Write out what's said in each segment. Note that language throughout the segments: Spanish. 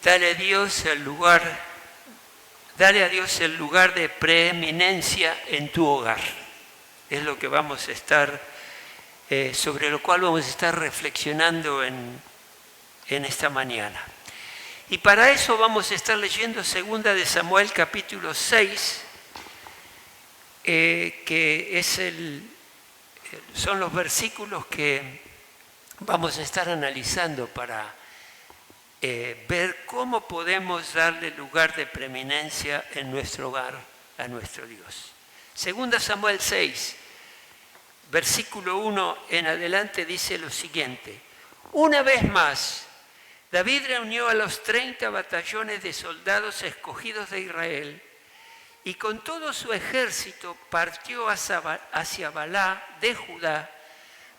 Dale a Dios el lugar de preeminencia en tu hogar. Es lo que vamos a estar, sobre lo cual vamos a estar reflexionando en esta mañana. Y para eso vamos a estar leyendo 2 de Samuel capítulo 6, que son los versículos que vamos a estar analizando para ver cómo podemos darle lugar de preeminencia en nuestro hogar a nuestro Dios. 2 Samuel 6, versículo 1 en adelante dice lo siguiente: una vez más, David reunió a los 30 batallones de soldados escogidos de Israel y con todo su ejército partió hacia Balá de Judá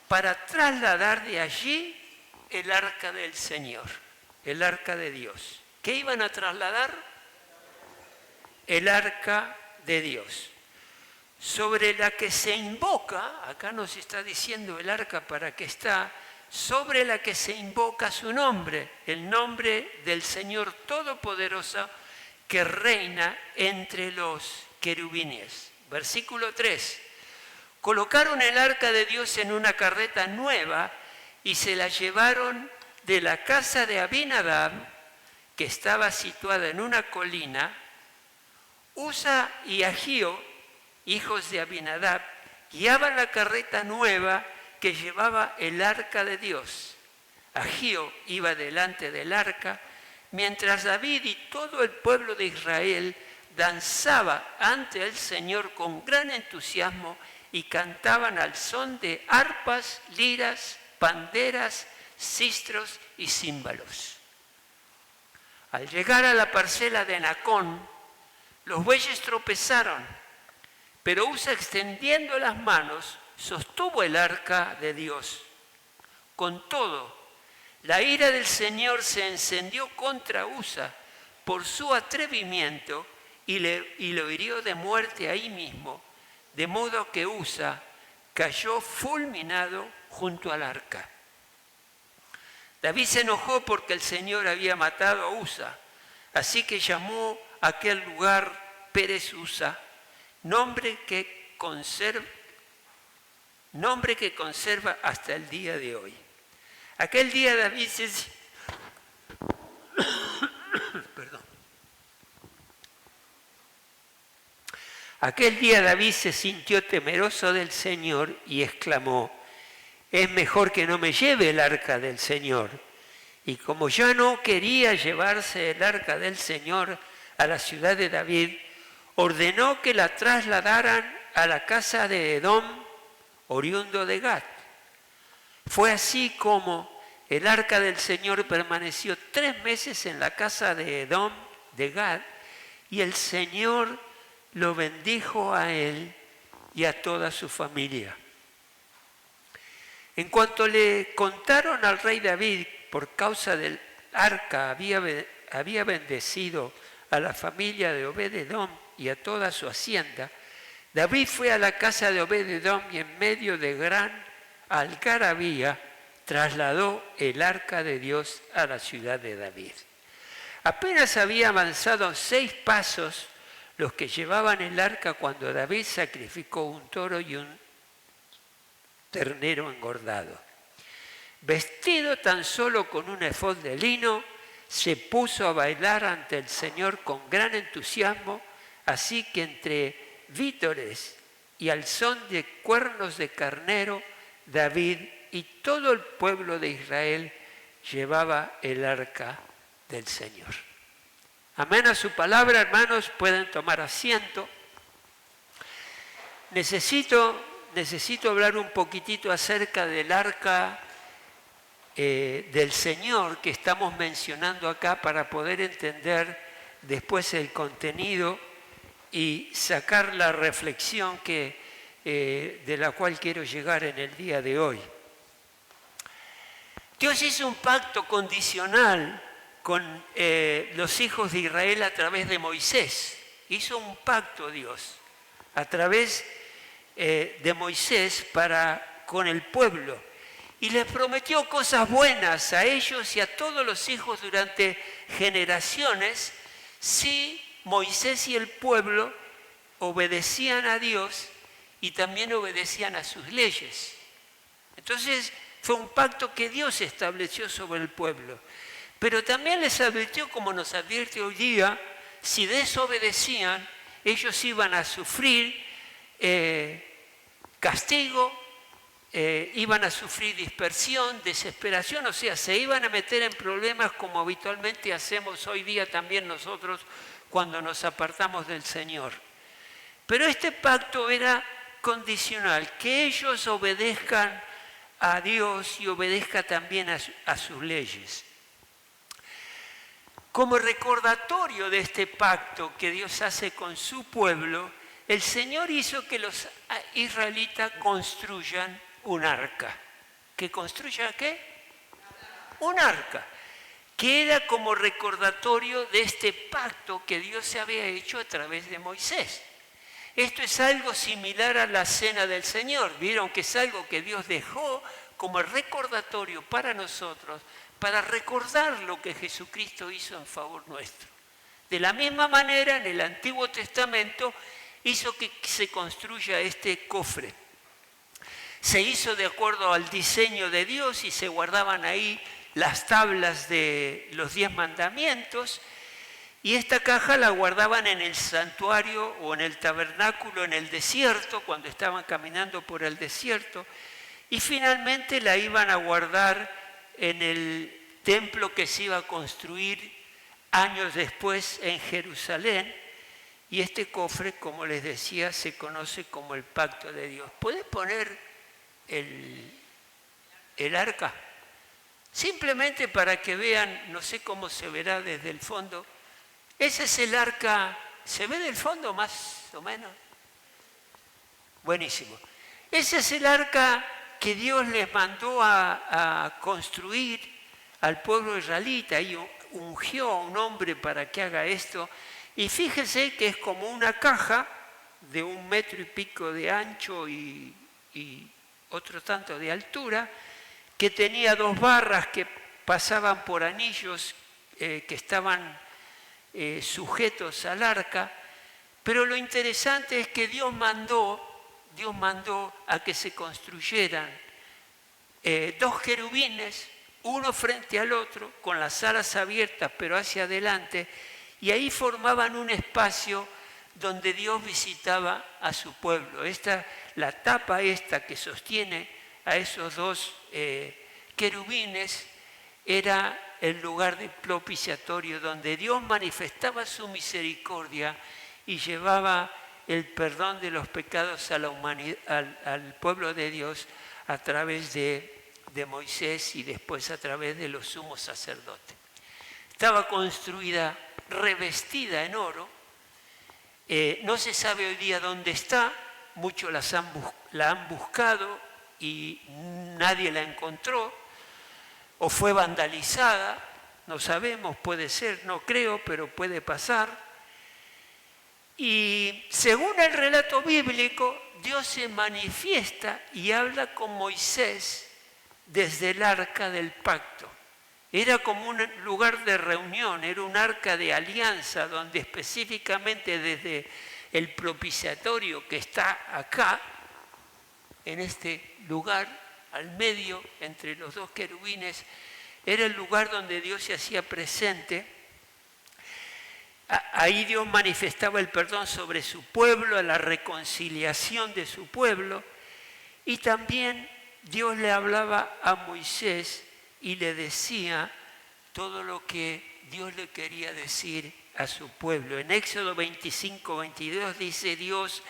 para trasladar de allí el arca del Señor, el arca de Dios. ¿Qué iban a trasladar? El arca de Dios, sobre la que se invoca, acá nos está diciendo el arca para qué está, sobre la que se invoca su nombre, el nombre del Señor Todopoderoso que reina entre los querubines. Versículo 3. Colocaron el arca de Dios en una carreta nueva y se la llevaron de la casa de Abinadab, que estaba situada en una colina. Usa y Ahío, hijos de Abinadab, guiaban la carreta nueva que llevaba el arca de Dios. Ahío iba delante del arca, mientras David y todo el pueblo de Israel danzaba ante el Señor con gran entusiasmo y cantaban al son de arpas, liras, panderas, sistros y címbalos. Al llegar a la parcela de Nacón, los bueyes tropezaron, pero Usa, extendiendo las manos, sostuvo el arca de Dios. Con todo, la ira del Señor se encendió contra Usa por su atrevimiento y lo hirió de muerte ahí mismo, de modo que Usa cayó fulminado junto al arca. David se enojó porque el Señor había matado a Usa, así que llamó a aquel lugar Pérez Usa, nombre que conserva hasta el día de hoy. Aquel día David se sintió temeroso del Señor y exclamó: es mejor que no me lleve el arca del Señor. Y como ya no quería llevarse el arca del Señor a la ciudad de David, ordenó que la trasladaran a la casa de Edom, oriundo de Gat. Fue así como el arca del Señor permaneció 3 meses en la casa de Edom, de Gat, y el Señor lo bendijo a él y a toda su familia. En cuanto le contaron al rey David, por causa del arca había bendecido a la familia de Obed-Edom y a toda su hacienda, David fue a la casa de Obed-Edom y en medio de gran algarabía trasladó el arca de Dios a la ciudad de David. Apenas había avanzado 6 pasos los que llevaban el arca cuando David sacrificó un toro y un ternero engordado. Vestido tan solo con un efod de lino, se puso a bailar ante el Señor con gran entusiasmo, así que entre vítores y al son de cuernos de carnero, David y todo el pueblo de Israel llevaba el arca del Señor. Amén a su palabra, hermanos, pueden tomar asiento. Necesito hablar un poquitito acerca del arca del Señor que estamos mencionando acá para poder entender después el contenido y sacar la reflexión de la cual quiero llegar en el día de hoy. Dios hizo un pacto condicional con los hijos de Israel a través de Moisés. Hizo un pacto Dios a través de Moisés con el pueblo. y les prometió cosas buenas a ellos y a todos los hijos durante generaciones si Moisés y el pueblo obedecían a Dios y también obedecían a sus leyes. Entonces fue un pacto que Dios estableció sobre el pueblo. Pero también les advirtió, como nos advierte hoy día, si desobedecían, ellos iban a sufrir castigo, iban a sufrir dispersión, desesperación, o sea, se iban a meter en problemas como habitualmente hacemos hoy día también nosotros cuando nos apartamos del Señor. Pero este pacto era condicional, que ellos obedezcan a Dios y obedezcan también a sus leyes. Como recordatorio de este pacto que Dios hace con su pueblo, el Señor hizo que los israelitas construyan un arca. ¿Que construyan qué? Un arca, que era como recordatorio de este pacto que Dios se había hecho a través de Moisés. Esto es algo similar a la cena del Señor. Vieron que es algo que Dios dejó como recordatorio para nosotros, para recordar lo que Jesucristo hizo en favor nuestro. De la misma manera, en el Antiguo Testamento, hizo que se construya este cofre. Se hizo de acuerdo al diseño de Dios y se guardaban ahí las tablas de los 10 mandamientos, y esta caja la guardaban en el santuario o en el tabernáculo en el desierto, cuando estaban caminando por el desierto, y finalmente la iban a guardar en el templo que se iba a construir años después en Jerusalén. Y este cofre, como les decía, se conoce como el pacto de Dios. ¿Puedes poner el arca? Simplemente para que vean, no sé cómo se verá desde el fondo. Ese es el arca, ¿se ve del fondo más o menos? Buenísimo. Ese es el arca que Dios les mandó a construir al pueblo israelita y ungió a un hombre para que haga esto. Y fíjese que es como una caja de 1,5 metros de ancho y otro tanto de altura, que tenía 2 barras que pasaban por anillos que estaban sujetos al arca. Pero lo interesante es que Dios mandó a que se construyeran 2 querubines, uno frente al otro, con las alas abiertas pero hacia adelante, y ahí formaban un espacio donde Dios visitaba a su pueblo. La tapa esta que sostiene a esos 2 querubines era el lugar de propiciatorio donde Dios manifestaba su misericordia y llevaba el perdón de los pecados a la humanidad, al pueblo de Dios a través de Moisés y después a través de los sumos sacerdotes. Estaba construida, revestida en oro. No se sabe hoy día dónde está, muchos la han buscado y nadie la encontró, o fue vandalizada, no sabemos, puede ser, no creo, pero puede pasar. Y según el relato bíblico, Dios se manifiesta y habla con Moisés desde el arca del pacto. Era como un lugar de reunión, era un arca de alianza donde específicamente desde el propiciatorio que está acá, en este lugar, al medio, entre los 2 querubines, era el lugar donde Dios se hacía presente. Ahí Dios manifestaba el perdón sobre su pueblo, la reconciliación de su pueblo, y también Dios le hablaba a Moisés y le decía todo lo que Dios le quería decir a su pueblo. En Éxodo 25, 22 dice Dios: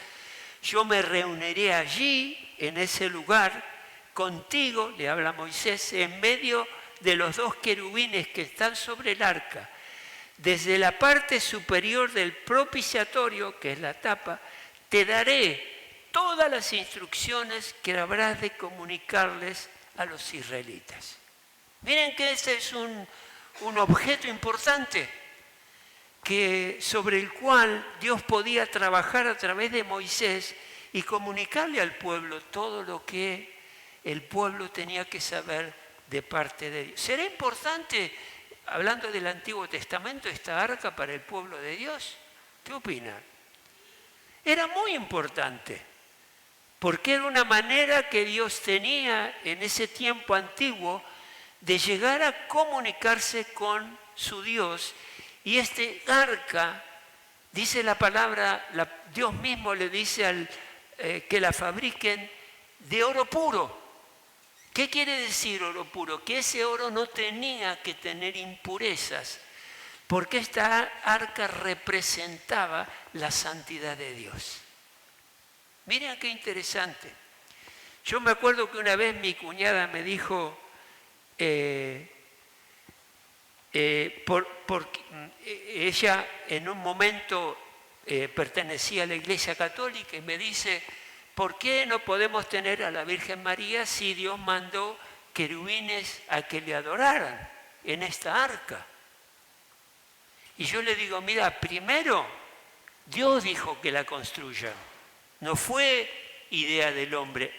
yo me reuniré allí, en ese lugar, contigo, le habla Moisés, en medio de los 2 querubines que están sobre el arca. Desde la parte superior del propiciatorio, que es la tapa, te daré todas las instrucciones que habrás de comunicarles a los israelitas. Miren que este es un objeto importante sobre el cual Dios podía trabajar a través de Moisés y comunicarle al pueblo todo lo que el pueblo tenía que saber de parte de Dios. ¿Será importante, hablando del Antiguo Testamento, esta arca para el pueblo de Dios? ¿Qué opinan? Era muy importante, porque era una manera que Dios tenía en ese tiempo antiguo de llegar a comunicarse con su Dios. Y este arca, dice la palabra, Dios mismo le dice que la fabriquen de oro puro. ¿Qué quiere decir oro puro? Que ese oro no tenía que tener impurezas, porque esta arca representaba la santidad de Dios. Miren qué interesante. Yo me acuerdo que una vez mi cuñada me dijo, ella en un momento pertenecía a la Iglesia Católica y me dice, ¿por qué no podemos tener a la Virgen María si Dios mandó querubines a que le adoraran en esta arca? Y yo le digo, mira, primero Dios dijo que la construyan, no fue idea del hombre.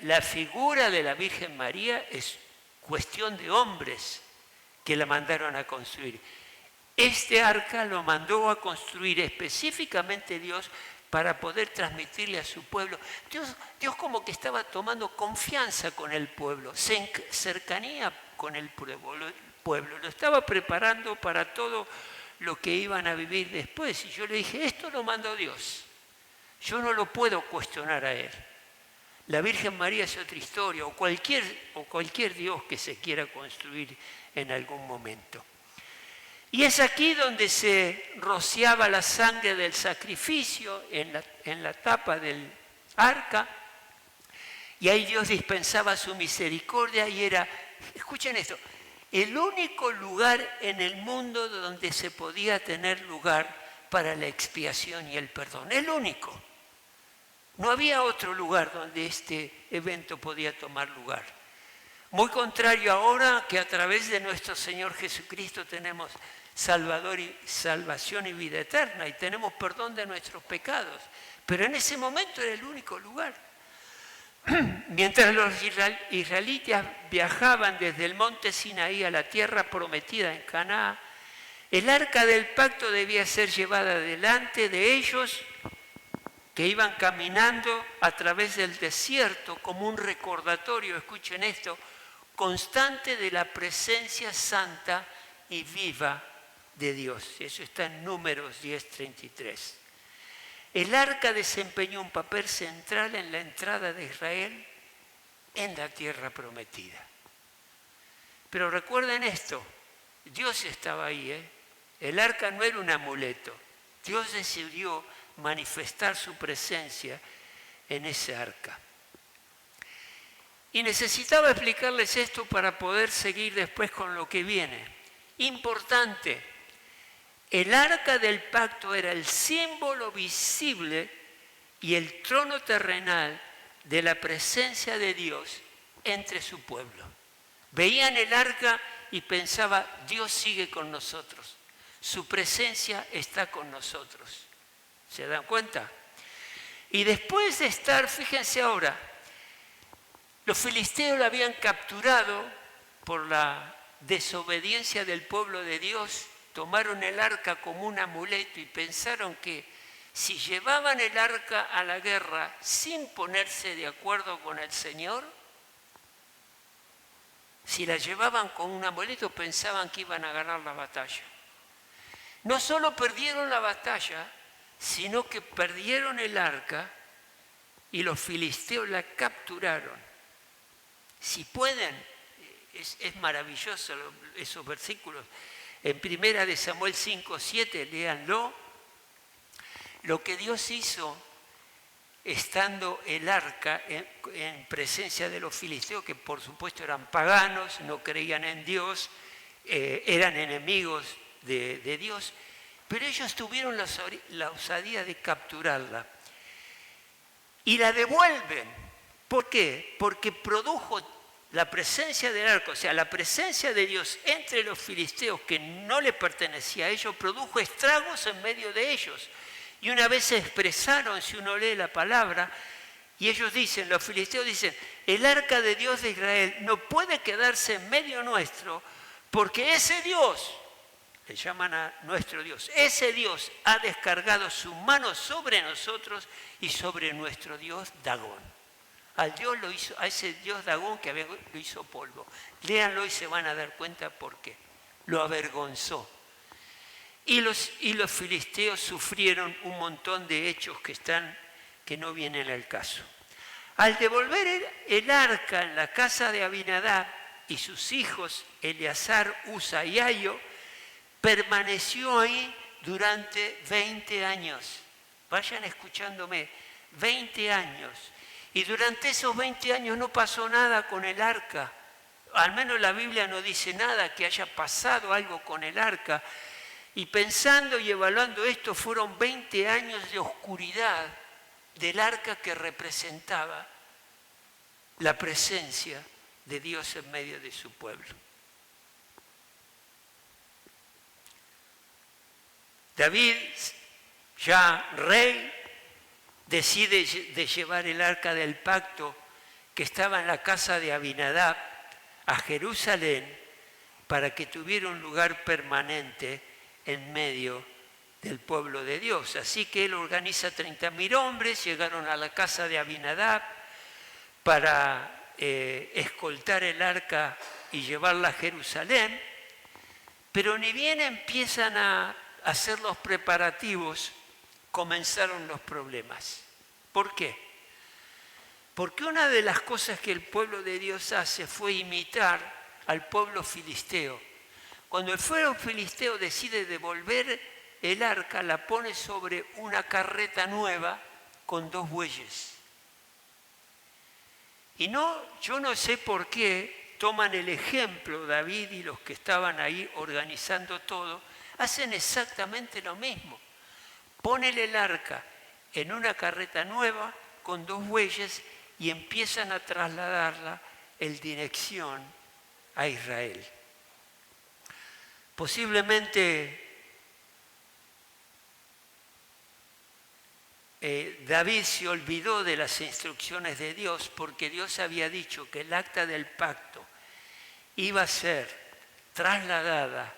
La figura de la Virgen María es cuestión de hombres que la mandaron a construir. Este arca lo mandó a construir específicamente Dios para poder transmitirle a su pueblo. Dios como que estaba tomando confianza con el pueblo, cercanía con el pueblo, lo estaba preparando para todo lo que iban a vivir después. Y yo le dije, esto lo mandó Dios, yo no lo puedo cuestionar a Él. La Virgen María es otra historia, o cualquier Dios que se quiera construir en algún momento. Y es aquí donde se rociaba la sangre del sacrificio en la tapa del arca, y ahí Dios dispensaba su misericordia y era, escuchen esto, el único lugar en el mundo donde se podía tener lugar para la expiación y el perdón, el único. No había otro lugar donde este evento podía tomar lugar. Muy contrario ahora que a través de nuestro Señor Jesucristo tenemos salvación y vida eterna y tenemos perdón de nuestros pecados. Pero en ese momento era el único lugar. Mientras los israelitas viajaban desde el monte Sinaí a la tierra prometida en Canaán, el arca del pacto debía ser llevada delante de ellos, que iban caminando a través del desierto como un recordatorio, escuchen esto, constante de la presencia santa y viva de Dios. Eso está en Números 10:33. El arca desempeñó un papel central en la entrada de Israel en la tierra prometida. Pero recuerden esto, Dios estaba ahí, El arca no era un amuleto. Dios decidió manifestar su presencia en ese arca. Y necesitaba explicarles esto para poder seguir después con lo que viene. Importante, el arca del pacto era el símbolo visible y el trono terrenal de la presencia de Dios entre su pueblo. Veían el arca y pensaba, Dios sigue con nosotros, su presencia está con nosotros. ¿Se dan cuenta? Y después de estar, fíjense ahora, los filisteos la habían capturado por la desobediencia del pueblo de Dios, tomaron el arca como un amuleto y pensaron que si llevaban el arca a la guerra sin ponerse de acuerdo con el Señor, si la llevaban con un amuleto pensaban que iban a ganar la batalla. No solo perdieron la batalla, sino que perdieron el arca y los filisteos la capturaron. Si pueden, es maravilloso esos versículos. En 1 Samuel 5:7, léanlo, lo que Dios hizo estando el arca en presencia de los filisteos, que por supuesto eran paganos, no creían en Dios, eran enemigos de Dios, pero ellos tuvieron la osadía de capturarla y la devuelven. ¿Por qué? Porque produjo la presencia del arca, o sea, la presencia de Dios entre los filisteos que no le pertenecía a ellos, produjo estragos en medio de ellos. Y una vez se expresaron, si uno lee la palabra, Y ellos dicen, los filisteos dicen, el arca de Dios de Israel no puede quedarse en medio nuestro porque ese Dios, le llaman a nuestro Dios, ese Dios ha descargado su mano sobre nosotros y sobre nuestro Dios Dagón. A ese Dios Dagón que lo hizo polvo. Léanlo y se van a dar cuenta por qué. Lo avergonzó. Y los filisteos sufrieron un montón de hechos que no vienen al caso. Al devolver el arca en la casa de Abinadab y sus hijos Eleazar, Uza y Ayo, permaneció ahí durante 20 años. Vayan escuchándome, 20 años. Y durante esos 20 años no pasó nada con el arca. Al menos la Biblia no dice nada que haya pasado algo con el arca. Y pensando y evaluando esto, fueron 20 años de oscuridad del arca que representaba la presencia de Dios en medio de su pueblo. David, ya rey, decide de llevar el arca del pacto que estaba en la casa de Abinadab a Jerusalén para que tuviera un lugar permanente en medio del pueblo de Dios. Así que él organiza 30.000 hombres, llegaron a la casa de Abinadab para escoltar el arca y llevarla a Jerusalén, pero ni bien empiezan a hacer los preparativos, comenzaron los problemas. ¿Por qué? Porque una de las cosas que el pueblo de Dios hace fue imitar al pueblo filisteo. Cuando el pueblo filisteo decide devolver el arca, la pone sobre una carreta nueva con 2 bueyes. Y yo no sé por qué toman el ejemplo, David y los que estaban ahí organizando todo, hacen exactamente lo mismo. Ponen el arca en una carreta nueva con 2 bueyes y empiezan a trasladarla en dirección a Israel. Posiblemente David se olvidó de las instrucciones de Dios porque Dios había dicho que el acta del pacto iba a ser trasladada.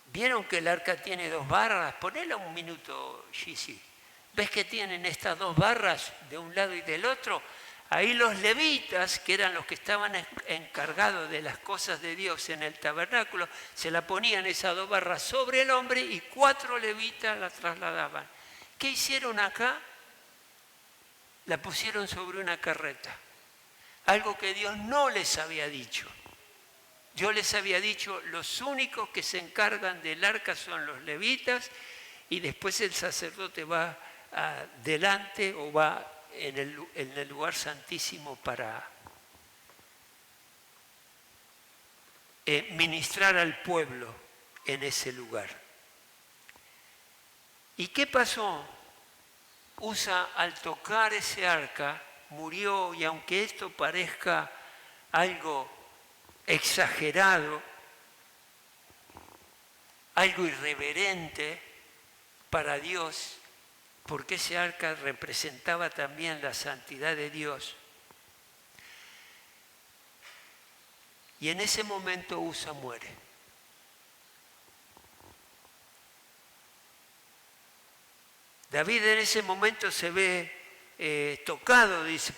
¿Vieron que el arca tiene 2 barras? Ponela un minuto, Gigi. ¿Ves que tienen estas 2 barras de un lado y del otro? Ahí los levitas, que eran los que estaban encargados de las cosas de Dios en el tabernáculo, se la ponían esas 2 barras sobre el hombre y 4 levitas la trasladaban. ¿Qué hicieron acá? La pusieron sobre una carreta. Algo que Dios no les había dicho. Dios les había dicho, los únicos que se encargan del arca son los levitas y después el sacerdote va delante o va en el lugar santísimo para ministrar al pueblo en ese lugar. ¿Y qué pasó? Uza, al tocar ese arca, murió, y aunque esto parezca algo exagerado, algo irreverente para Dios, porque ese arca representaba también la santidad de Dios. Y en ese momento Uza muere. David en ese momento se ve tocado, dice,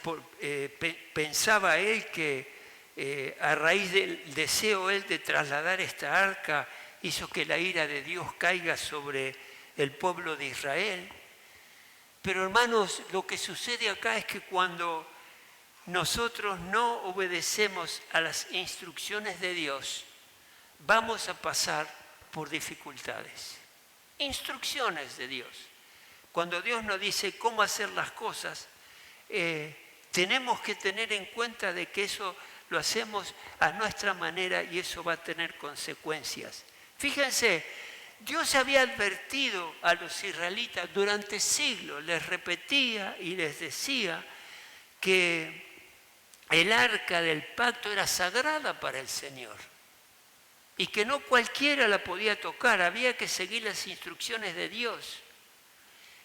pensaba él que a raíz del deseo él de trasladar esta arca hizo que la ira de Dios caiga sobre el pueblo de Israel. Pero hermanos, lo que sucede acá es que cuando nosotros no obedecemos a las instrucciones de Dios, vamos a pasar por dificultades. Instrucciones de Dios. Cuando Dios nos dice cómo hacer las cosas, tenemos que tener en cuenta de que eso lo hacemos a nuestra manera y eso va a tener consecuencias. Fíjense, Dios había advertido a los israelitas durante siglos, les repetía y les decía que el arca del pacto era sagrada para el Señor y que no cualquiera la podía tocar, había que seguir las instrucciones de Dios.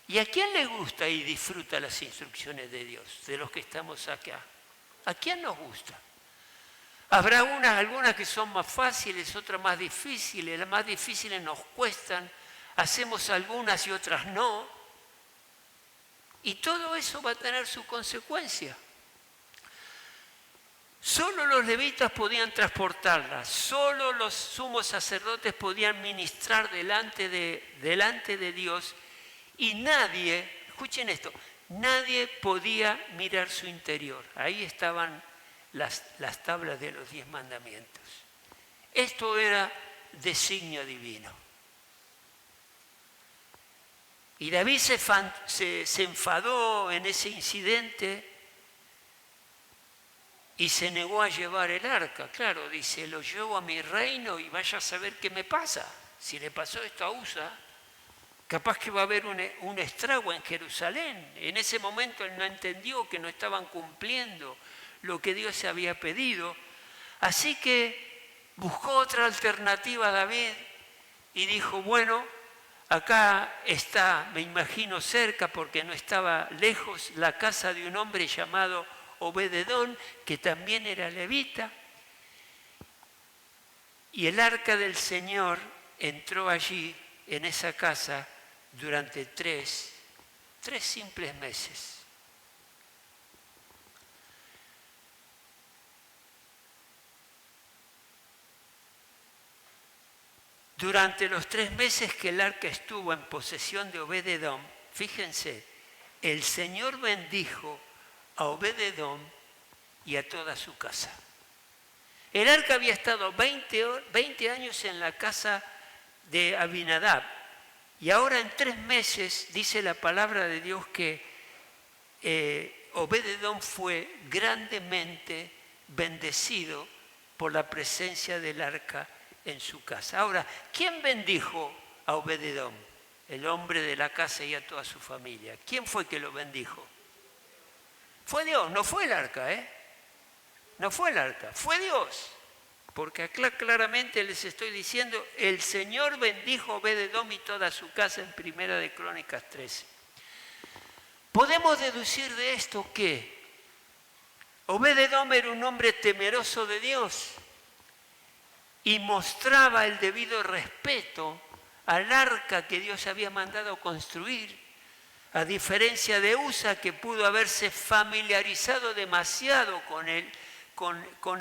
¿Y a quién le gusta y disfruta las instrucciones de Dios, de los que estamos acá? ¿A quién nos gusta? Habrá algunas que son más fáciles, otras más difíciles. Las más difíciles nos cuestan, hacemos algunas y otras no. Y todo eso va a tener su consecuencia. Solo los levitas podían transportarlas, solo los sumos sacerdotes podían ministrar delante de Dios y nadie, escuchen esto, nadie podía mirar su interior. Ahí estaban las tablas de los 10 mandamientos. Esto era designio divino. Y David se enfadó en ese incidente y se negó a llevar el arca. Claro, dice, lo llevo a mi reino y vaya a saber qué me pasa. Si le pasó esto a Usa, capaz que va a haber un estrago en Jerusalén. En ese momento él no entendió que no estaban cumpliendo lo que Dios se había pedido. Así que buscó otra alternativa David y dijo, bueno, acá está, me imagino cerca porque no estaba lejos, la casa de un hombre llamado Obed-edom, que también era levita. Y el arca del Señor entró allí, en esa casa, durante tres simples meses. Durante los 3 meses que el arca estuvo en posesión de Obed-edom, fíjense, el Señor bendijo a Obed-edom y a toda su casa. El arca había estado 20 años en la casa de Abinadab y ahora en 3 meses dice la palabra de Dios que Obed-edom fue grandemente bendecido por la presencia del arca en su casa. Ahora, ¿quién bendijo a Obed-edom? El hombre de la casa y a toda su familia. ¿Quién fue que lo bendijo? Fue Dios, no fue el arca, No fue el arca, fue Dios. Porque acá claramente les estoy diciendo, el Señor bendijo a Obed-edom y toda su casa en Primera de Crónicas 13. Podemos deducir de esto que Obed-edom era un hombre temeroso de Dios y mostraba el debido respeto al arca que Dios había mandado construir, a diferencia de Usa, que pudo haberse familiarizado demasiado con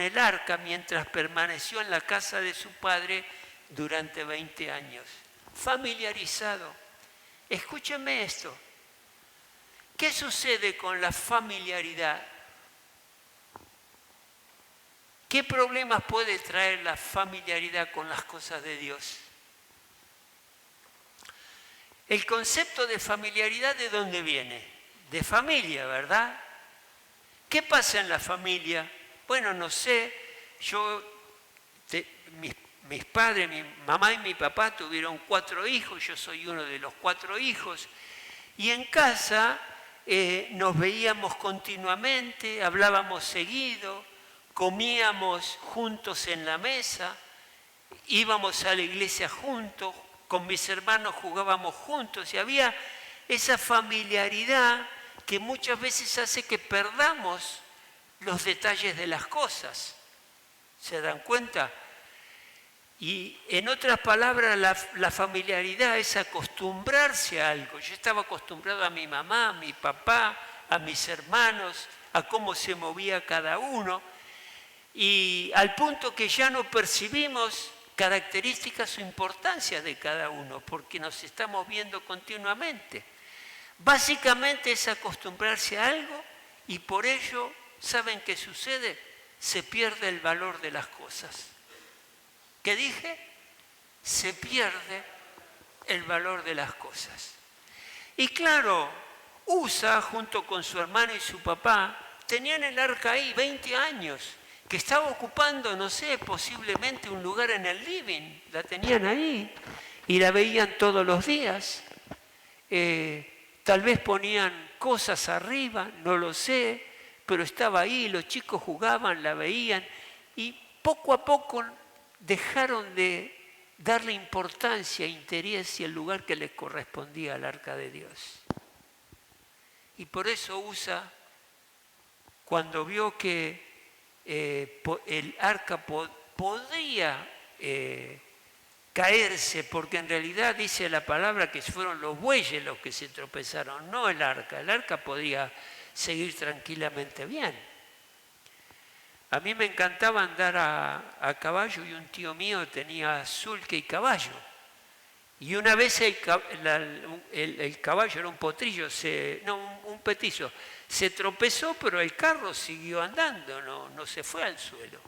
el arca mientras permaneció en la casa de su padre durante 20 años. Familiarizado. Escúchenme esto. ¿Qué sucede con la familiaridad? ¿Qué problemas puede traer la familiaridad con las cosas de Dios? El concepto de familiaridad, ¿de dónde viene? De familia, ¿verdad? ¿Qué pasa en la familia? Bueno, no sé, mis padres, mi mamá y mi papá tuvieron 4 hijos, yo soy uno de los 4 hijos, y en casa nos veíamos continuamente, hablábamos seguido, comíamos juntos en la mesa, íbamos a la iglesia juntos, con mis hermanos jugábamos juntos y había esa familiaridad que muchas veces hace que perdamos los detalles de las cosas. ¿Se dan cuenta? Y en otras palabras, la familiaridad es acostumbrarse a algo. Yo estaba acostumbrado a mi mamá, a mi papá, a mis hermanos, a cómo se movía cada uno, y al punto que ya no percibimos características o importancias de cada uno, porque nos estamos viendo continuamente. Básicamente es acostumbrarse a algo y por ello, ¿saben qué sucede? Se pierde el valor de las cosas. ¿Qué dije? Se pierde el valor de las cosas. Y claro, Usa, junto con su hermano y su papá, tenían el arca ahí 20 años, que estaba ocupando, no sé, posiblemente un lugar en el living. La tenían ahí y la veían todos los días. Tal vez ponían cosas arriba, no lo sé, pero estaba ahí, los chicos jugaban, la veían y poco a poco dejaron de darle importancia, interés y el lugar que les correspondía al arca de Dios. Y por eso Usa, cuando vio que el arca podría caerse, porque en realidad dice la palabra que fueron los bueyes los que se tropezaron, no el arca podía seguir tranquilamente bien. A mí me encantaba andar a caballo y un tío mío tenía sulque y caballo. Y una vez el caballo, era un potrillo, un petizo, se tropezó, pero el carro siguió andando, no se fue al suelo.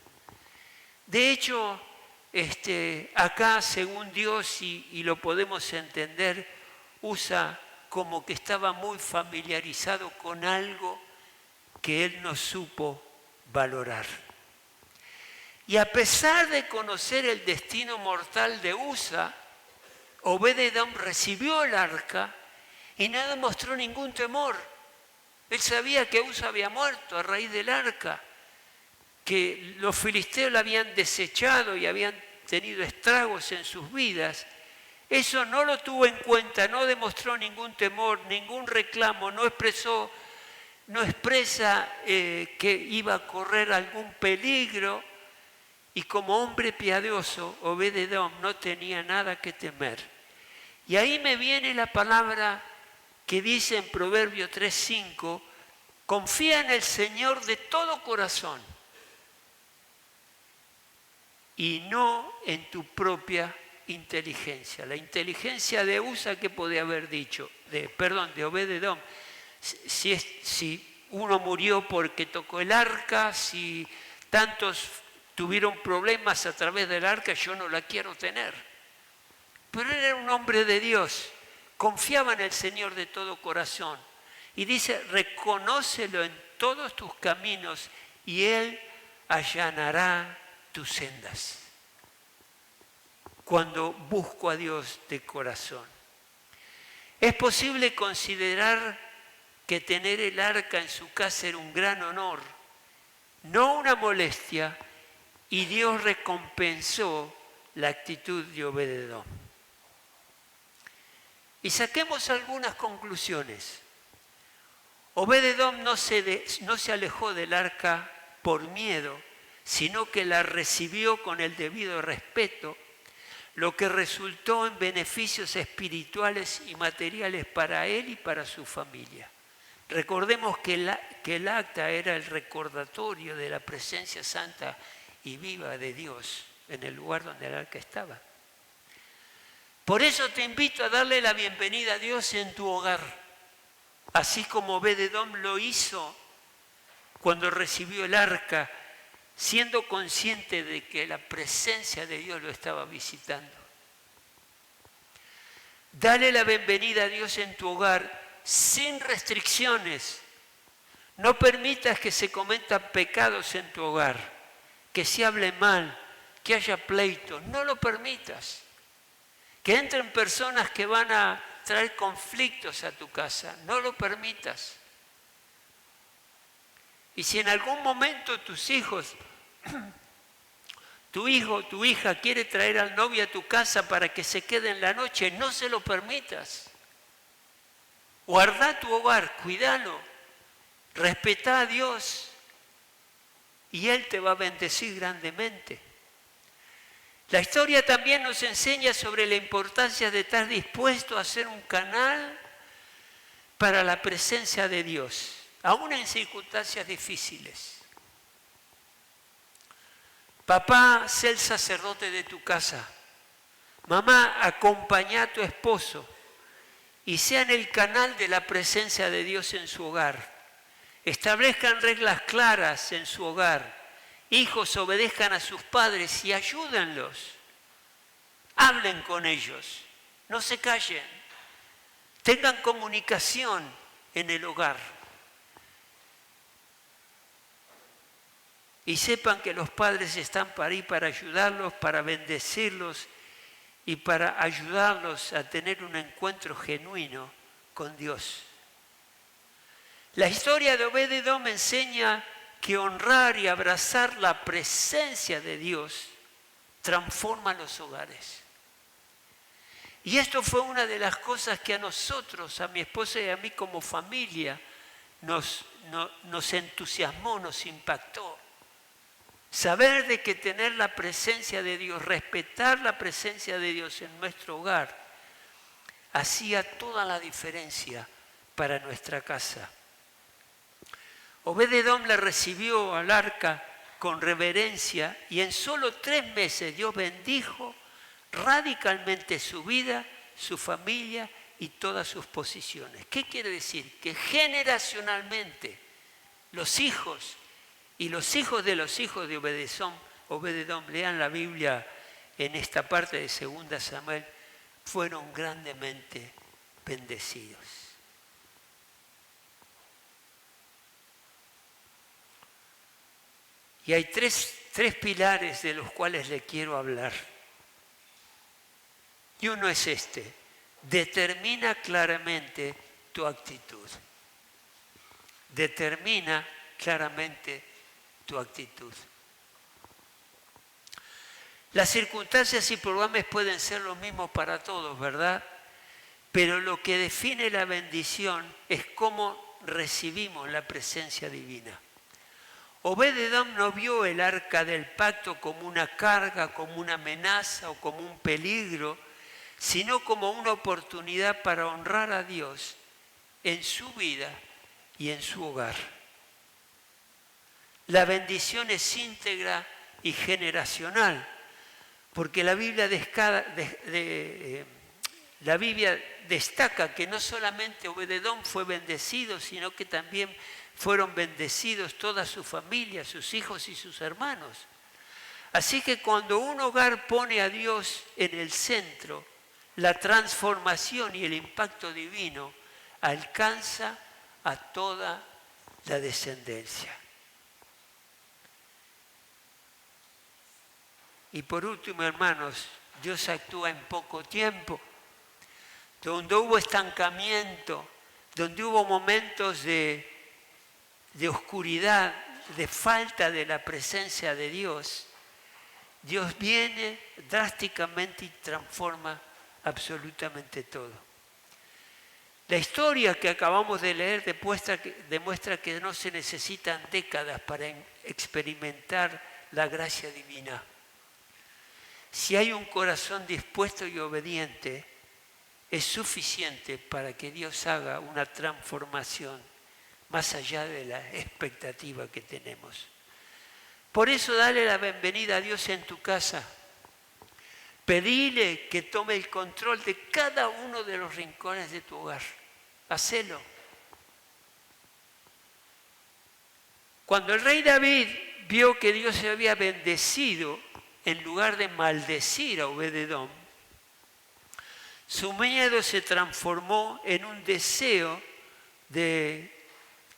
De hecho, acá, según Dios, y lo podemos entender, Usa como que estaba muy familiarizado con algo que él no supo valorar. Y a pesar de conocer el destino mortal de Usa, Obed-edom recibió el arca y no demostró ningún temor. Él sabía que Usa había muerto a raíz del arca, que los filisteos la habían desechado y habían tenido estragos en sus vidas. Eso no lo tuvo en cuenta, no demostró ningún temor, ningún reclamo, no expresa que iba a correr algún peligro, y como hombre piadoso, Obed-edom no tenía nada que temer. Y ahí me viene la palabra que dice en Proverbio 3:5, confía en el Señor de todo corazón y no en tu propia inteligencia. La inteligencia de Usa, ¿qué podía haber dicho? De Obed-edom. Si uno murió porque tocó el arca, si tantos tuvieron problemas a través del arca, yo no la quiero tener. Pero él era un hombre de Dios, confiaba en el Señor de todo corazón. Y dice, reconócelo en todos tus caminos y Él allanará tus sendas. Cuando busco a Dios de corazón. Es posible considerar que tener el arca en su casa era un gran honor, no una molestia, y Dios recompensó la actitud de Obed-edom. Y saquemos algunas conclusiones. Obed-edom no se alejó del arca por miedo, sino que la recibió con el debido respeto, lo que resultó en beneficios espirituales y materiales para él y para su familia. Recordemos que el acta era el recordatorio de la presencia santa y viva de Dios en el lugar donde el arca estaba. Por eso te invito a darle la bienvenida a Dios en tu hogar, así como Obed-edom lo hizo cuando recibió el arca, siendo consciente de que la presencia de Dios lo estaba visitando. Dale la bienvenida a Dios en tu hogar sin restricciones. No permitas que se cometan pecados en tu hogar, que se hable mal, que haya pleitos. No lo permitas. Que entren personas que van a traer conflictos a tu casa. No lo permitas. Y si en algún momento tus hijos, tu hijo o tu hija quiere traer al novio a tu casa para que se quede en la noche, no se lo permitas. Guarda tu hogar, cuídalo, respeta a Dios y Él te va a bendecir grandemente. La historia también nos enseña sobre la importancia de estar dispuesto a ser un canal para la presencia de Dios, aún en circunstancias difíciles. Papá, sé el sacerdote de tu casa. Mamá, acompañá a tu esposo y sean el canal de la presencia de Dios en su hogar. Establezcan reglas claras en su hogar. Hijos, obedezcan a sus padres y ayúdenlos. Hablen con ellos. No se callen. Tengan comunicación en el hogar. Y sepan que los padres están para ayudarlos, para bendecirlos y para ayudarlos a tener un encuentro genuino con Dios. La historia de Obed-edom enseña que honrar y abrazar la presencia de Dios transforma los hogares. Y esto fue una de las cosas que a nosotros, a mi esposa y a mí como familia, nos entusiasmó, nos impactó. Saber de que tener la presencia de Dios, respetar la presencia de Dios en nuestro hogar, hacía toda la diferencia para nuestra casa. Obed-edom le recibió al arca con reverencia y en solo 3 meses Dios bendijo radicalmente su vida, su familia y todas sus posiciones. ¿Qué quiere decir? Que generacionalmente los hijos y los hijos de Obed-edom, lean la Biblia en esta parte de 2 Samuel, fueron grandemente bendecidos. Y hay tres pilares de los cuales le quiero hablar. Y uno es este: determina claramente tu actitud. Determina claramente tu actitud. Las circunstancias y problemas pueden ser los mismos para todos, ¿verdad? Pero lo que define la bendición es cómo recibimos la presencia divina. Obed-edom no vio el arca del pacto como una carga, como una amenaza o como un peligro, sino como una oportunidad para honrar a Dios en su vida y en su hogar. La bendición es íntegra y generacional, porque la Biblia destaca que no solamente Obed-edom fue bendecido, sino que también fueron bendecidos toda su familia, sus hijos y sus hermanos. Así que cuando un hogar pone a Dios en el centro, la transformación y el impacto divino alcanza a toda la descendencia. Y por último, hermanos, Dios actúa en poco tiempo. Donde hubo estancamiento, donde hubo momentos de oscuridad, de falta de la presencia de Dios, Dios viene drásticamente y transforma absolutamente todo. La historia que acabamos de leer demuestra que no se necesitan décadas para experimentar la gracia divina. Si hay un corazón dispuesto y obediente, es suficiente para que Dios haga una transformación más allá de la expectativa que tenemos. Por eso dale la bienvenida a Dios en tu casa. Pedile que tome el control de cada uno de los rincones de tu hogar. Hacelo. Cuando el rey David vio que Dios se había bendecido, en lugar de maldecir a Obed-edom, su miedo se transformó en un deseo de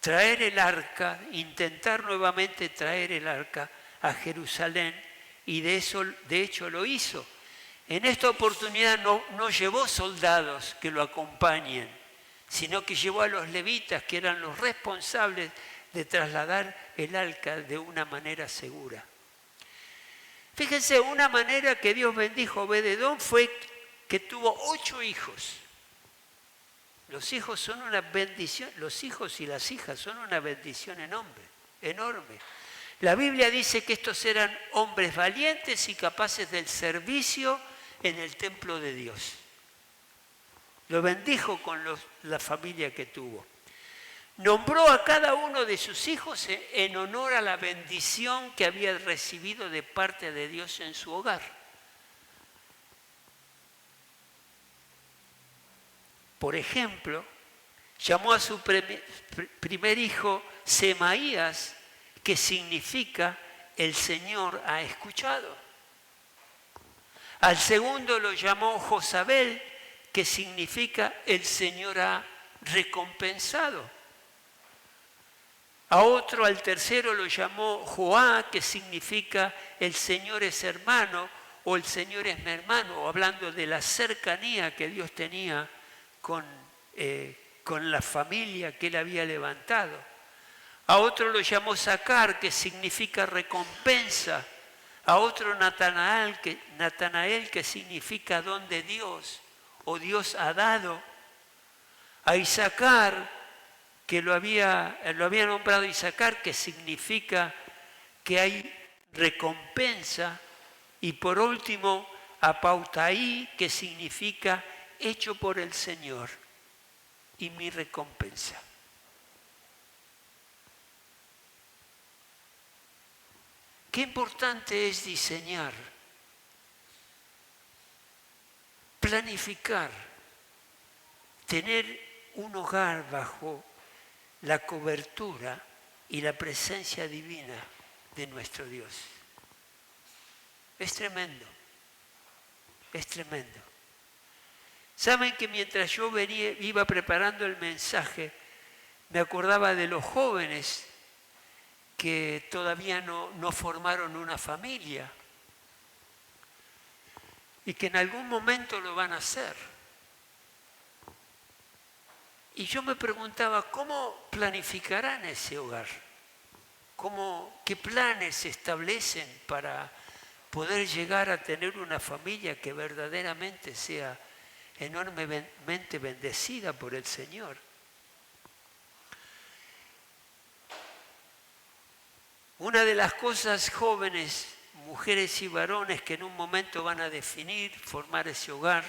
traer el arca, intentar nuevamente traer el arca a Jerusalén, y de hecho lo hizo. En esta oportunidad no llevó soldados que lo acompañen, sino que llevó a los levitas, que eran los responsables de trasladar el arca de una manera segura. Fíjense, una manera que Dios bendijo a Obed-edom fue que tuvo 8 hijos. Los hijos son una bendición, los hijos y las hijas son una bendición enorme. La Biblia dice que estos eran hombres valientes y capaces del servicio en el templo de Dios. Lo bendijo con la familia que tuvo. Nombró a cada uno de sus hijos en honor a la bendición que había recibido de parte de Dios en su hogar. Por ejemplo, llamó a su primer hijo Semaías, que significa el Señor ha escuchado. Al segundo lo llamó Josabel, que significa el Señor ha recompensado. A otro, al tercero, lo llamó Joá, que significa el Señor es hermano o el Señor es mi hermano, hablando de la cercanía que Dios tenía con la familia que él había levantado. A otro lo llamó Sacar, que significa recompensa. A otro Natanael, que significa don de Dios o Dios ha dado. A Isaacar, que lo había nombrado Isaacar, que significa que hay recompensa, y por último, Apautaí, que significa hecho por el Señor y mi recompensa. Qué importante es diseñar, planificar, tener un hogar bajo la cobertura y la presencia divina de nuestro Dios. Es tremendo, es tremendo. Saben que mientras yo iba preparando el mensaje, me acordaba de los jóvenes que todavía no formaron una familia y que en algún momento lo van a hacer. Y yo me preguntaba, ¿cómo planificarán ese hogar? ¿Qué planes se establecen para poder llegar a tener una familia que verdaderamente sea enormemente bendecida por el Señor? Una de las cosas, jóvenes, mujeres y varones, que en un momento van a definir, formar ese hogar,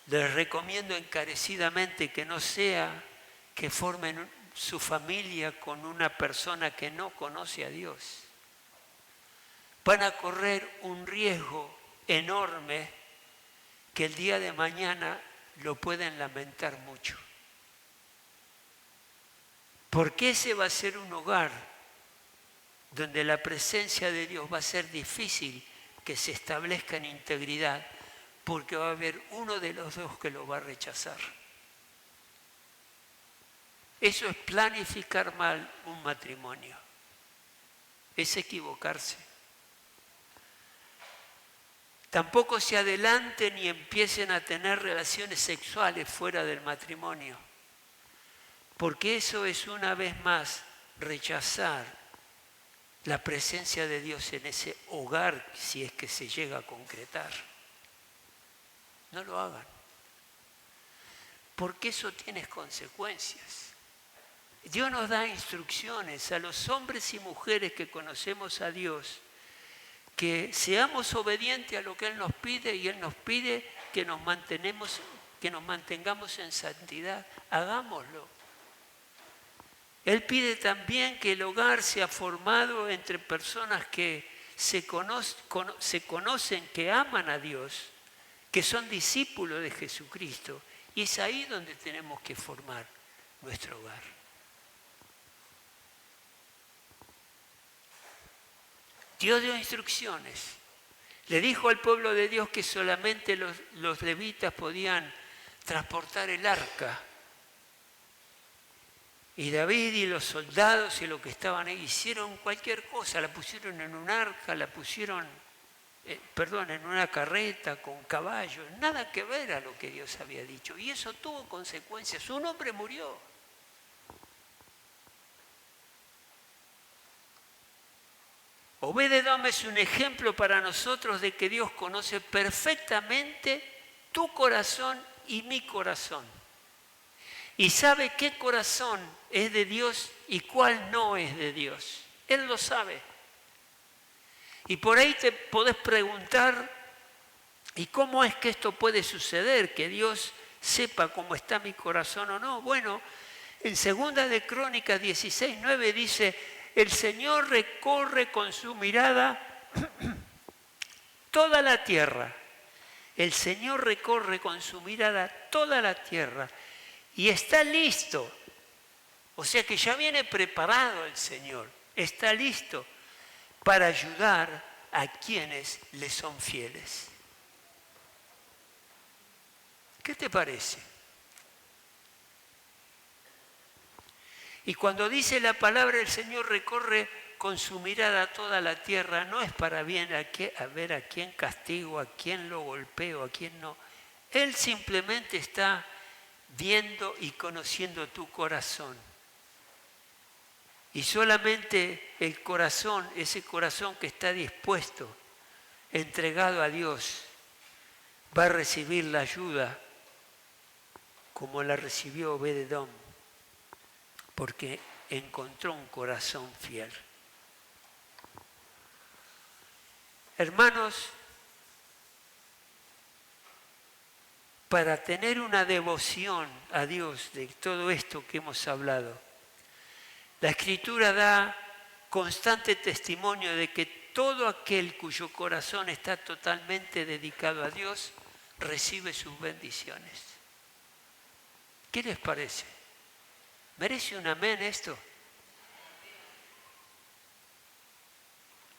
les recomiendo encarecidamente que no sea que formen su familia con una persona que no conoce a Dios. Van a correr un riesgo enorme que el día de mañana lo pueden lamentar mucho. Porque ese va a ser un hogar donde la presencia de Dios va a ser difícil que se establezca en integridad, porque va a haber uno de los dos que lo va a rechazar. Eso es planificar mal un matrimonio. Es equivocarse. Tampoco se adelanten ni empiecen a tener relaciones sexuales fuera del matrimonio, porque eso es una vez más rechazar la presencia de Dios en ese hogar, si es que se llega a concretar. No lo hagan, porque eso tiene consecuencias. Dios nos da instrucciones a los hombres y mujeres que conocemos a Dios, que seamos obedientes a lo que Él nos pide, y Él nos pide que nos mantengamos en santidad. Hagámoslo. Él pide también que el hogar sea formado entre personas que se conocen, que aman a Dios, que son discípulos de Jesucristo. Y es ahí donde tenemos que formar nuestro hogar. Dios dio instrucciones. Le dijo al pueblo de Dios que solamente los levitas podían transportar el arca. Y David y los soldados y los que estaban ahí hicieron cualquier cosa. La pusieron en un arca, la pusieron, en una carreta con caballos. Nada que ver a lo que Dios había dicho. Y eso tuvo consecuencias. Un hombre murió. Obed-Edom es un ejemplo para nosotros de que Dios conoce perfectamente tu corazón y mi corazón. Y sabe qué corazón es de Dios y cuál no es de Dios. Él lo sabe. Y por ahí te podés preguntar, ¿y cómo es que esto puede suceder? Que Dios sepa cómo está mi corazón o no. Bueno, en 2 de Crónicas 16:9 dice: el Señor recorre con su mirada toda la tierra. El Señor recorre con su mirada toda la tierra y está listo. O sea que ya viene preparado el Señor. Está listo para ayudar a quienes le son fieles. ¿Qué te parece? Y cuando dice la palabra, el Señor recorre con su mirada toda la tierra, no es para ver a quién castigo, a quién lo golpeo, a quién no. Él simplemente está viendo y conociendo tu corazón. Y solamente el corazón, ese corazón que está dispuesto, entregado a Dios, va a recibir la ayuda como la recibió Obed-Edom. porque encontró un corazón fiel. Hermanos, para tener una devoción a Dios de todo esto que hemos hablado, la Escritura da constante testimonio de que todo aquel cuyo corazón está totalmente dedicado a Dios recibe sus bendiciones. ¿Qué les parece? ¿Merece un amén esto?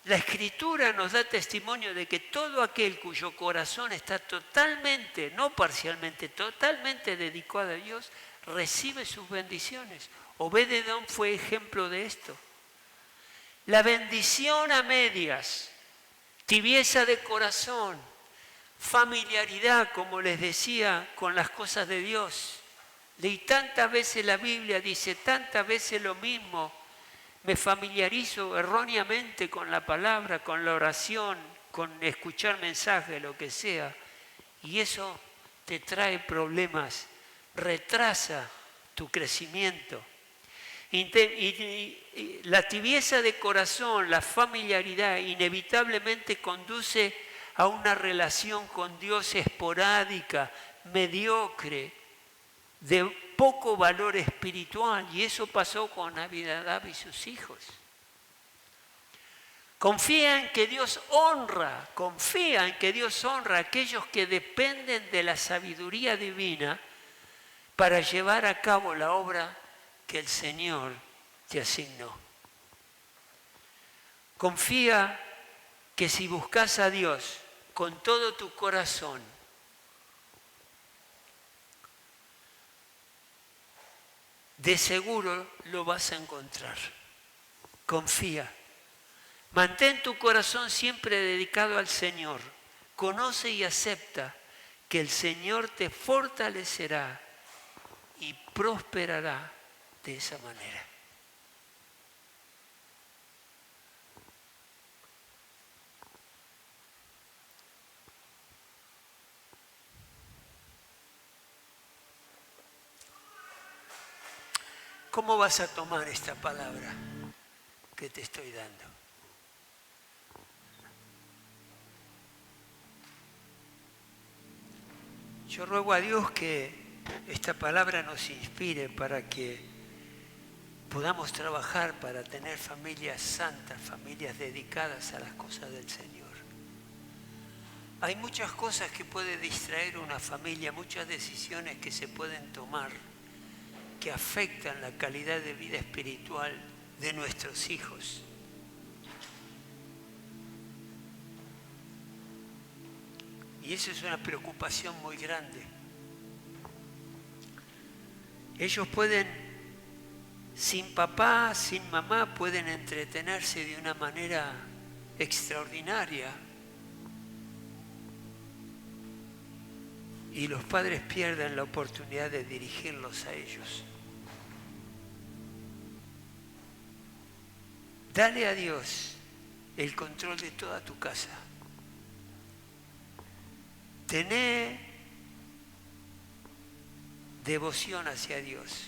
La Escritura nos da testimonio de que todo aquel cuyo corazón está totalmente, no parcialmente, totalmente dedicado a Dios, recibe sus bendiciones. Obed-edom fue ejemplo de esto. La bendición a medias, tibieza de corazón, familiaridad, como les decía, con las cosas de Dios. Leí tantas veces la Biblia, dice tantas veces lo mismo. Me familiarizo erróneamente con la palabra, con la oración, con escuchar mensajes, lo que sea. Y eso te trae problemas, retrasa tu crecimiento. Y la tibieza de corazón, la familiaridad, inevitablemente conduce a una relación con Dios esporádica, mediocre, de poco valor espiritual, y eso pasó con Abinadab y sus hijos. Confía en que Dios honra a aquellos que dependen de la sabiduría divina para llevar a cabo la obra que el Señor te asignó. Confía que si buscas a Dios con todo tu corazón, de seguro lo vas a encontrar. Confía. Mantén tu corazón siempre dedicado al Señor. Conoce y acepta que el Señor te fortalecerá y prosperará de esa manera. ¿Cómo vas a tomar esta palabra que te estoy dando? Yo ruego a Dios que esta palabra nos inspire para que podamos trabajar para tener familias santas, familias dedicadas a las cosas del Señor. Hay muchas cosas que puede distraer una familia, muchas decisiones que se pueden tomar que afectan la calidad de vida espiritual de nuestros hijos. Y eso es una preocupación muy grande. Ellos pueden, sin papá, sin mamá, pueden entretenerse de una manera extraordinaria. Y los padres pierden la oportunidad de dirigirlos a ellos. Dale a Dios el control de toda tu casa. Tené devoción hacia Dios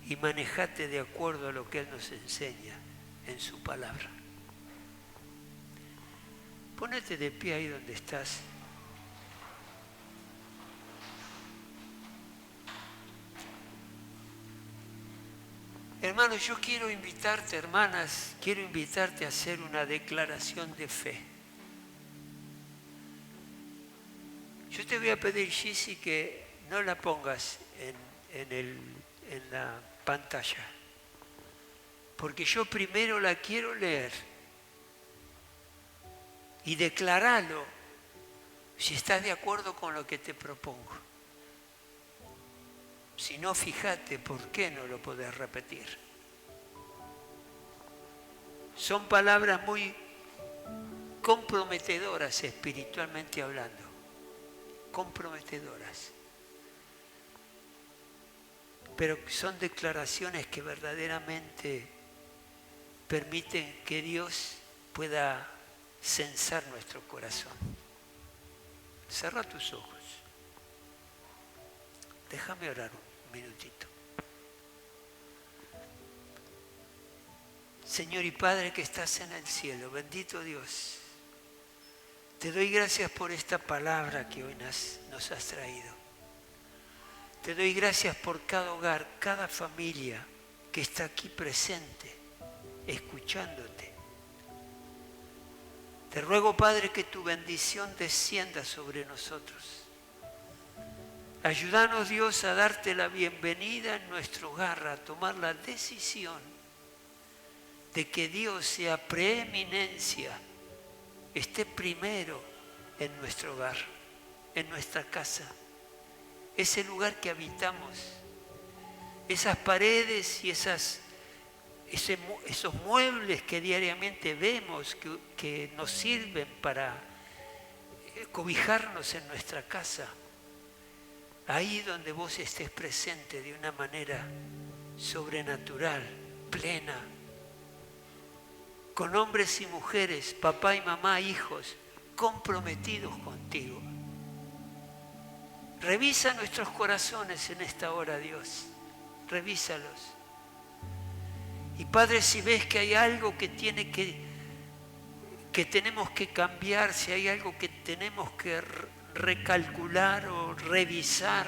y manejate de acuerdo a lo que Él nos enseña en su palabra. Ponete de pie ahí donde estás. Hermanos, yo quiero invitarte, hermanas, quiero invitarte a hacer una declaración de fe. Yo te voy a pedir, Gisi, que no la pongas en la pantalla, porque yo primero la quiero leer y declararlo si estás de acuerdo con lo que te propongo. Si no, fíjate por qué no lo podés repetir. Son palabras muy comprometedoras espiritualmente hablando. Comprometedoras. Pero son declaraciones que verdaderamente permiten que Dios pueda censar nuestro corazón. Cerra tus ojos. Déjame orar un minutito. Señor y Padre que estás en el cielo, bendito Dios, te doy gracias por esta palabra que hoy nos has traído. Te doy gracias por cada hogar, cada familia que está aquí presente, escuchándote. Te ruego, Padre, que tu bendición descienda sobre nosotros. Ayúdanos, Dios, a darte la bienvenida en nuestro hogar, a tomar la decisión de que Dios sea preeminencia, esté primero en nuestro hogar, en nuestra casa, ese lugar que habitamos, esas paredes y esos muebles que diariamente vemos que nos sirven para cobijarnos en nuestra casa. Ahí donde vos estés presente de una manera sobrenatural, plena, con hombres y mujeres, papá y mamá, hijos, comprometidos contigo. Revisa nuestros corazones en esta hora, Dios. Revísalos. Y Padre, si ves que hay algo que tenemos que cambiar, si hay algo que tenemos que recalcular o revisar,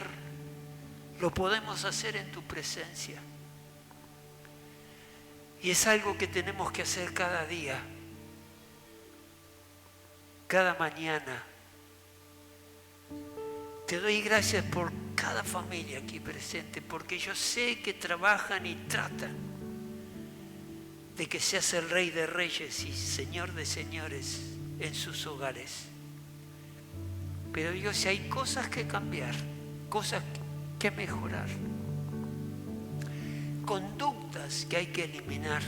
lo podemos hacer en tu presencia. Y es algo que tenemos que hacer cada día, cada mañana. Te doy gracias por cada familia aquí presente, porque yo sé que trabajan y tratan de que seas el Rey de Reyes y Señor de Señores en sus hogares. Pero Dios, si hay cosas que cambiar, cosas que mejorar, conductas que hay que eliminar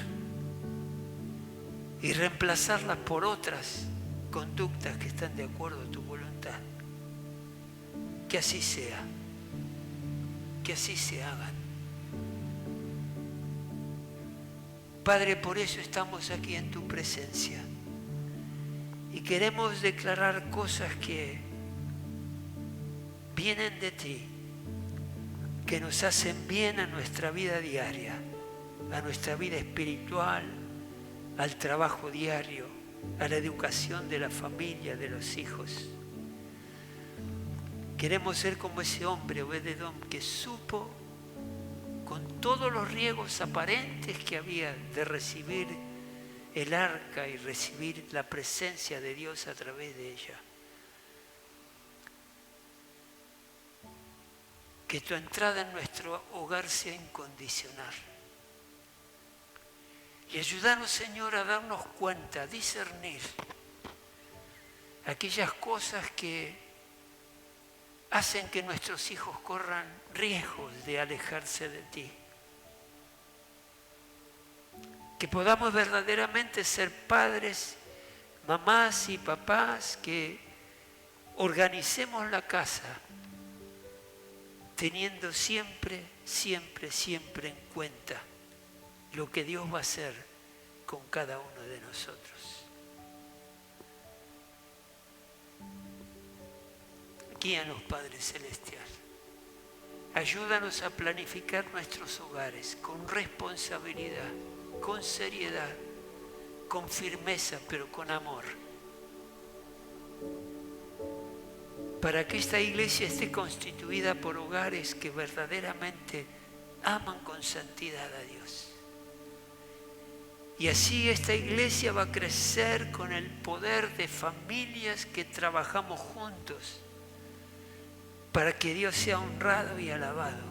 y reemplazarlas por otras conductas que están de acuerdo a tu voluntad, que así sea, que así se hagan. Padre, por eso estamos aquí en tu presencia y queremos declarar cosas que vienen de ti, que nos hacen bien a nuestra vida diaria, a nuestra vida espiritual, al trabajo diario, a la educación de la familia, de los hijos. Queremos ser como ese hombre, Obed-edom, que supo, con todos los riesgos aparentes que había de recibir el arca y recibir la presencia de Dios a través de ella, que tu entrada en nuestro hogar sea incondicional. Y ayúdanos, Señor, a darnos cuenta, a discernir aquellas cosas que hacen que nuestros hijos corran riesgos de alejarse de ti. Que podamos verdaderamente ser padres, mamás y papás, que organicemos la casa teniendo siempre, siempre, siempre en cuenta lo que Dios va a hacer con cada uno de nosotros. Guíanos, Padre Celestial. Ayúdanos a planificar nuestros hogares con responsabilidad, con seriedad, con firmeza, pero con amor. Para que esta iglesia esté constituida por hogares que verdaderamente aman con santidad a Dios. Y así esta iglesia va a crecer con el poder de familias que trabajamos juntos para que Dios sea honrado y alabado.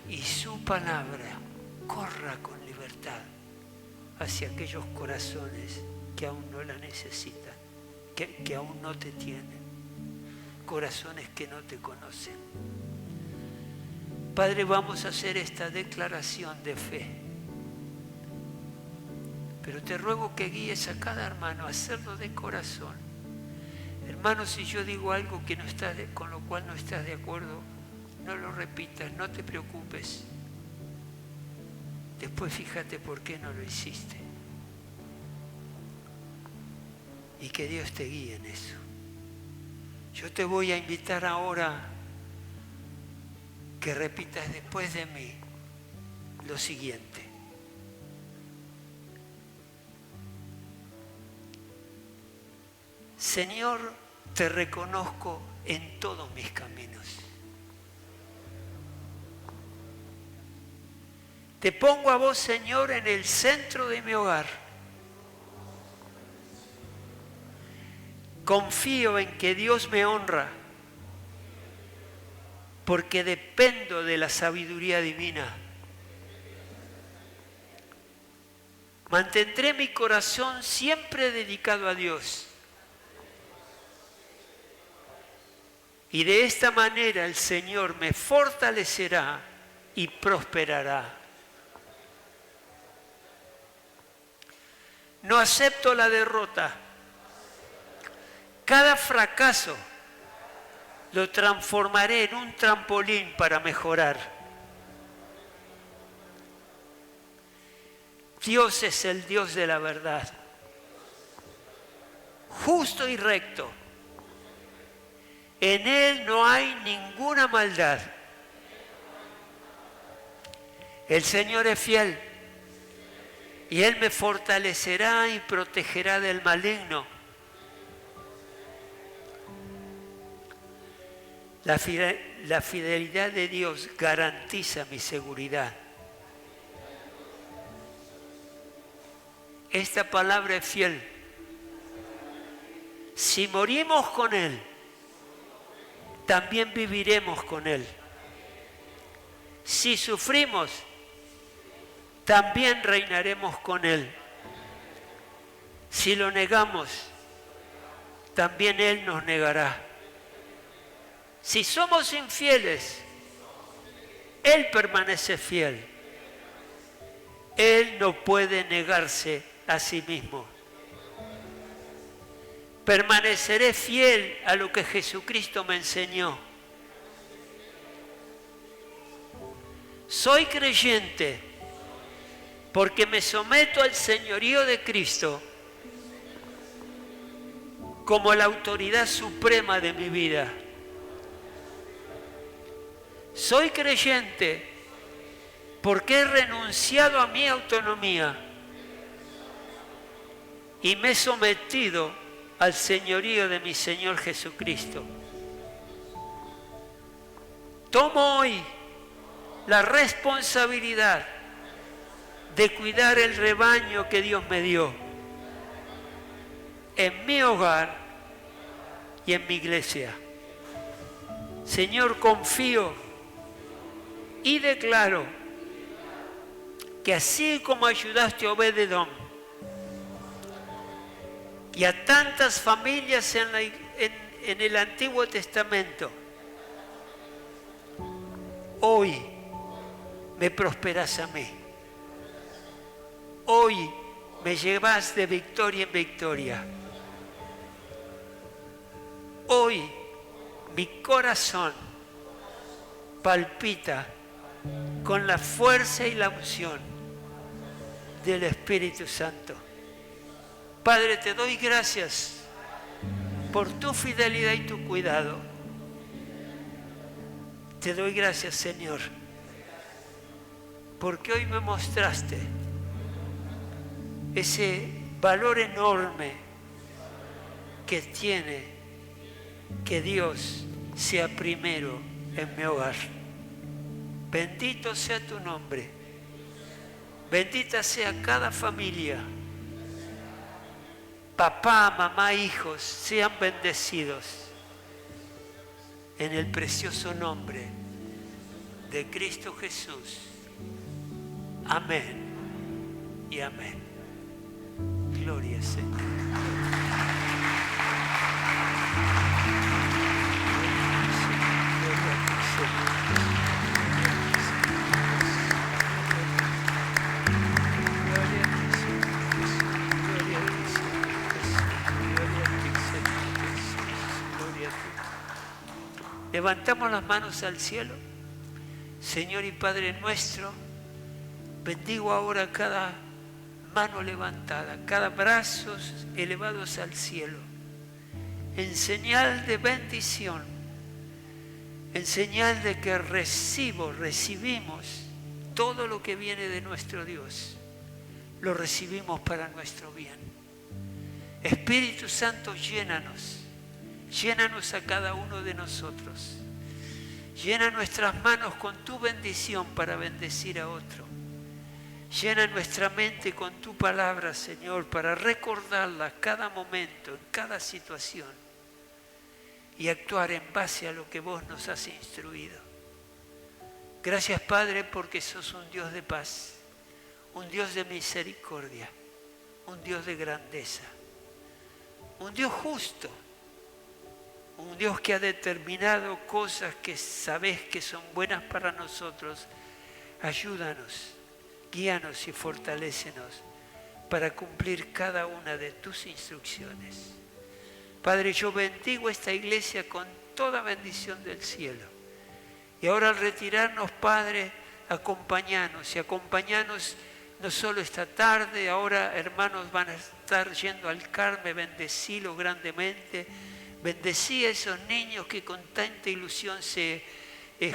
Y su palabra corra con libertad hacia aquellos corazones que aún no la necesitan, que aún no te tienen, corazones que no te conocen. Padre, vamos a hacer esta declaración de fe, pero te ruego que guíes a cada hermano a hacerlo de corazón. Hermano, si yo digo algo que con lo cual no estás de acuerdo, no lo repitas, no te preocupes. Después fíjate por qué no lo hiciste. Y que Dios te guíe en eso. Yo te voy a invitar ahora que repitas después de mí lo siguiente. Señor, te reconozco en todos mis caminos. Te pongo a vos, Señor, en el centro de mi hogar. Confío en que Dios me honra, porque dependo de la sabiduría divina. Mantendré mi corazón siempre dedicado a Dios. Y de esta manera el Señor me fortalecerá y prosperará. No acepto la derrota. Cada fracaso lo transformaré en un trampolín para mejorar. Dios es el Dios de la verdad, justo y recto. En Él no hay ninguna maldad. El Señor es fiel y Él me fortalecerá y protegerá del maligno. La fidelidad de Dios garantiza mi seguridad. Esta palabra es fiel. Si morimos con Él, también viviremos con Él. Si sufrimos, también reinaremos con Él. Si lo negamos, también Él nos negará. Si somos infieles, Él permanece fiel. Él no puede negarse a sí mismo. Permaneceré fiel a lo que Jesucristo me enseñó. Soy creyente porque me someto al señorío de Cristo como la autoridad suprema de mi vida. Soy creyente porque he renunciado a mi autonomía y me he sometido al señorío de mi Señor Jesucristo. Tomo hoy la responsabilidad de cuidar el rebaño que Dios me dio en mi hogar y en mi iglesia. Señor, confío y declaro que así como ayudaste a Obed-Edom y a tantas familias en el Antiguo Testamento, hoy me prosperás a mí. Hoy me llevas de victoria en victoria. Hoy mi corazón palpita con la fuerza y la unción del Espíritu Santo. Padre, te doy gracias por tu fidelidad y tu cuidado. Te doy gracias, Señor, porque hoy me mostraste ese valor enorme que tiene que Dios sea primero en mi hogar. Bendito sea tu nombre. Bendita sea cada familia. Papá, mamá, hijos, sean bendecidos en el precioso nombre de Cristo Jesús. Amén y amén. Gloria al Señor. Levantamos las manos al cielo. Señor y Padre nuestro, bendigo ahora cada mano levantada, cada brazos elevados al cielo, en señal de bendición, en señal de que recibimos todo lo que viene de nuestro Dios, lo recibimos para nuestro bien. Espíritu Santo, llénanos. Llénanos a cada uno de nosotros. Llena nuestras manos con tu bendición para bendecir a otro. Llena nuestra mente con tu palabra, Señor, para recordarla cada momento, en cada situación, y actuar en base a lo que vos nos has instruido. Gracias, Padre, porque sos un Dios de paz, un Dios de misericordia, un Dios de grandeza, un Dios justo, un Dios que ha determinado cosas que sabés que son buenas para nosotros. Ayúdanos, guíanos y fortalécenos para cumplir cada una de tus instrucciones. Padre, yo bendigo esta iglesia con toda bendición del cielo. Y ahora al retirarnos, Padre, acompáñanos y acompáñanos no solo esta tarde, ahora hermanos van a estar yendo al Carmen, bendecilo grandemente. Bendecí a esos niños que con tanta ilusión se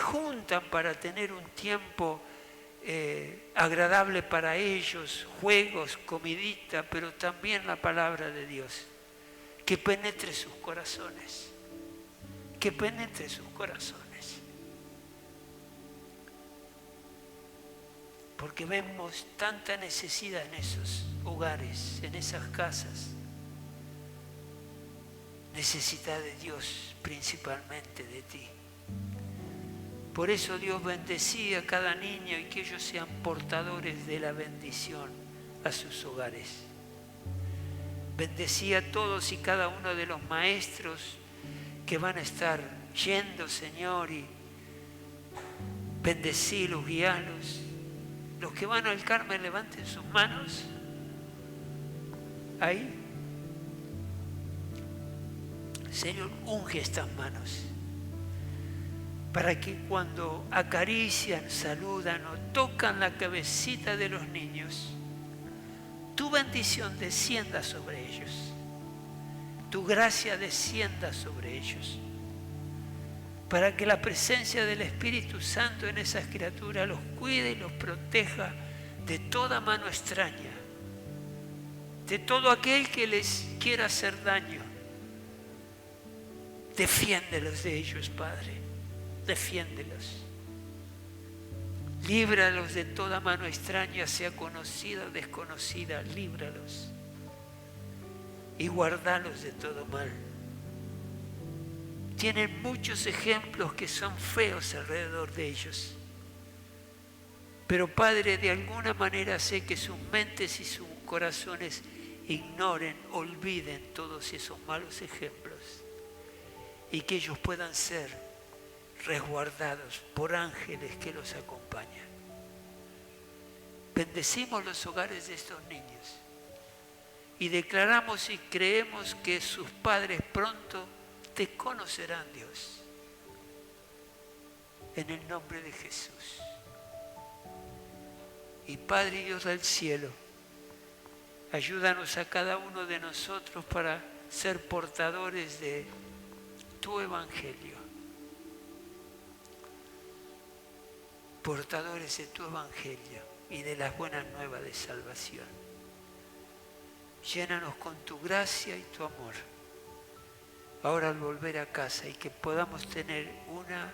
juntan para tener un tiempo agradable para ellos, juegos, comidita, pero también la palabra de Dios. Que penetre sus corazones, que penetre sus corazones. Porque vemos tanta necesidad en esos hogares, en esas casas. Necesidad de Dios, principalmente de ti. Por eso Dios bendecía a cada niño y que ellos sean portadores de la bendición a sus hogares. Bendecía a todos y cada uno de los maestros que van a estar yendo, Señor, y bendecílos, guíalos. Los que van al Carmen, levanten sus manos. Ahí. Señor, unge estas manos para que cuando acarician, saludan o tocan la cabecita de los niños, tu bendición descienda sobre ellos, tu gracia descienda sobre ellos, para que la presencia del Espíritu Santo en esas criaturas los cuide y los proteja de toda mano extraña, de todo aquel que les quiera hacer daño. Defiéndelos de ellos, Padre, defiéndelos. Líbralos de toda mano extraña, sea conocida o desconocida, líbralos. Y guardalos de todo mal. Tienen muchos ejemplos que son feos alrededor de ellos. Pero Padre, de alguna manera sé que sus mentes y sus corazones ignoren, olviden todos esos malos ejemplos. Y que ellos puedan ser resguardados por ángeles que los acompañan. Bendecimos los hogares de estos niños y declaramos y creemos que sus padres pronto te conocerán, Dios. En el nombre de Jesús. Y Padre Dios del cielo, ayúdanos a cada uno de nosotros para ser portadores de tu evangelio, portadores de tu evangelio y de las buenas nuevas de salvación. Llénanos con tu gracia y tu amor. Ahora al volver a casa y que podamos tener una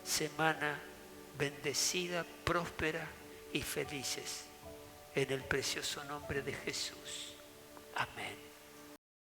semana bendecida, próspera y felices. En el precioso nombre de Jesús. Amén.